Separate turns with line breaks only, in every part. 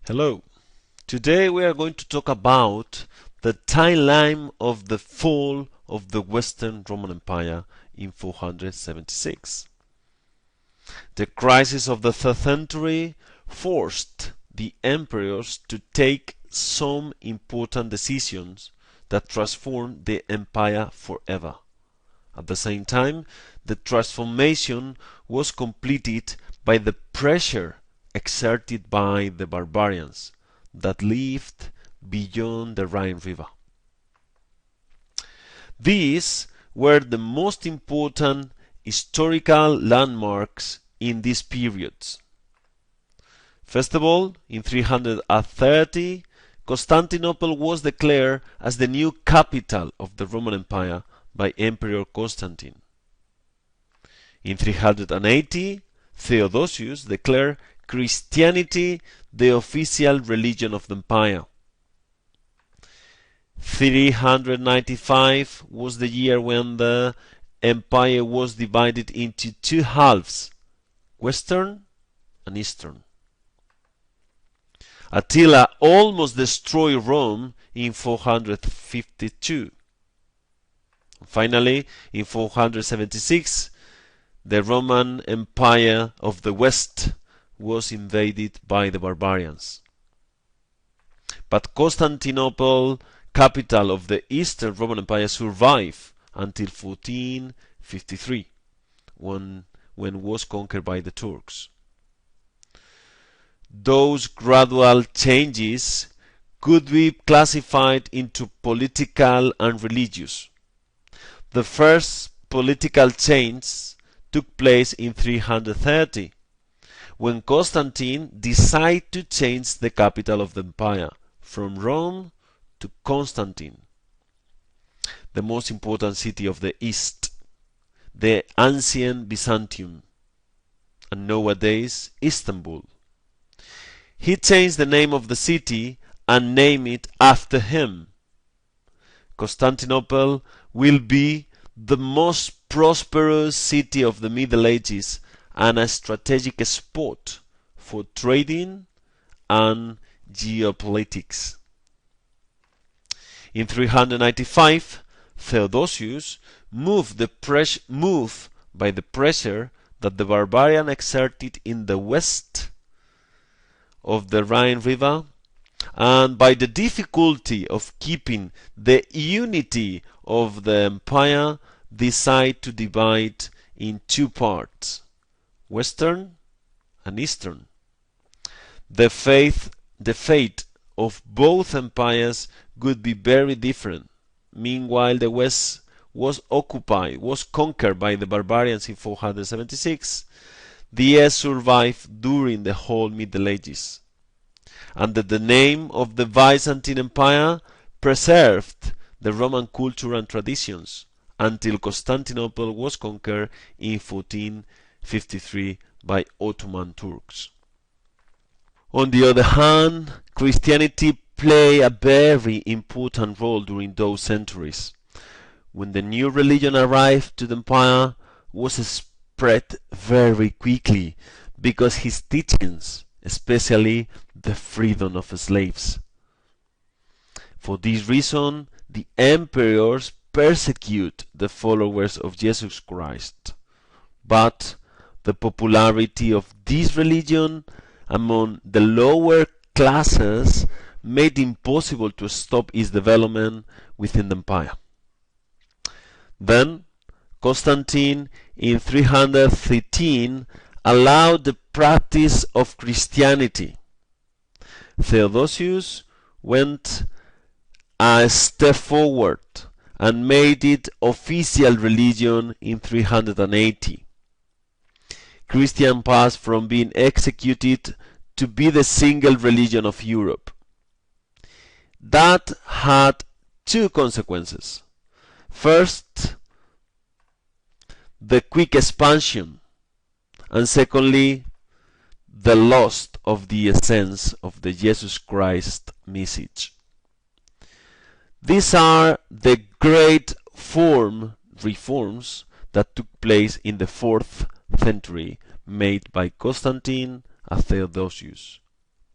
Hello. Today we are going to talk about the timeline of the fall of the Western Roman Empire in 476. The crisis of the 3rd century forced the emperors to take some important decisions that transformed the empire forever. At the same time, the transformation was completed by the pressure exerted by the barbarians that lived beyond the Rhine River. These were the most important historical landmarks in these periods. First of all, in 330, Constantinople was declared as the new capital of the Roman Empire by Emperor Constantine. In 380, Theodosius declared Christianity the official religion of the empire. 395 was the year when the empire was divided into two halves, Western and Eastern. Attila almost destroyed Rome in 452. Finally, in 476, the Roman Empire of the West was invaded by the barbarians. But Constantinople, capital of the Eastern Roman Empire, survived until 1453, when it was conquered by the Turks. Those gradual changes could be classified into political and religious. The first political change took place in 330, when Constantine decided to change the capital of the empire from Rome to Constantine, the most important city of the East, the ancient Byzantium, and nowadays Istanbul. He changed the name of the city and named it after him. Constantinople will be the most prosperous city of the Middle Ages and a strategic spot for trading and geopolitics. In 395, Theodosius, moved by the pressure that the barbarian exerted in the west of the Rhine River, and by the difficulty of keeping the unity of the empire, decided to divide in two parts, Western and Eastern. The fate of both empires could be very different. Meanwhile, the West was conquered by the barbarians in 476. The East survived during the whole Middle Ages. Under the name of the Byzantine Empire, preserved the Roman culture and traditions until Constantinople was conquered in 1453 by Ottoman Turks. On the other hand, Christianity played a very important role during those centuries. When the new religion arrived to the empire, was spread very quickly because his teachings, especially the freedom of slaves. For this reason, the emperors persecute the followers of Jesus Christ. But the popularity of this religion among the lower classes made it impossible to stop its development within the empire. Then, Constantine in 313 allowed the practice of Christianity. Theodosius went a step forward and made it official religion in 380. Christian passed from being executed to be the single religion of Europe. That had two consequences. First, the quick expansion, and secondly, the loss of the essence of the Jesus Christ message. These are the great reforms that took place in the 4th century, made by Constantine and Theodosius.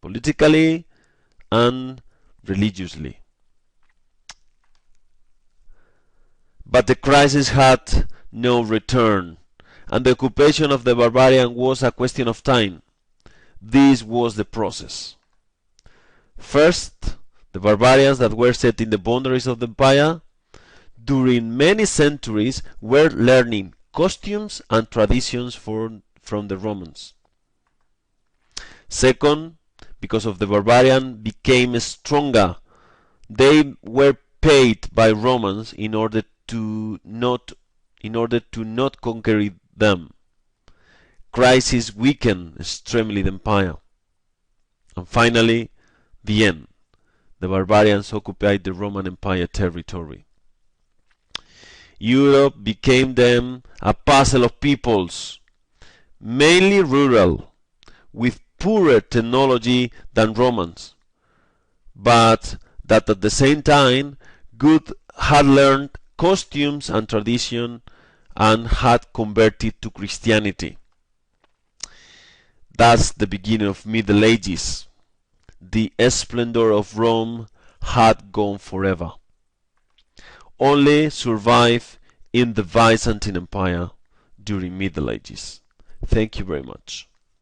politically and religiously. But the crisis had no return, and the occupation of the barbarian was a question of time. This was the process. First, the barbarians that were set in the boundaries of the empire during many centuries were learning costumes and traditions from the Romans. Second, because of the barbarian became stronger, they were paid by Romans in order to not conquer them. Crisis weakened extremely the empire. And finally, the end. The barbarians occupied the Roman Empire territory. Europe became then a puzzle of peoples, mainly rural, with poorer technology than Romans, but that at the same time had learned costumes and tradition and had converted to Christianity. That's the beginning of Middle Ages. The splendor of Rome had gone forever. Only survived in the Byzantine Empire during Middle Ages. Thank you very much.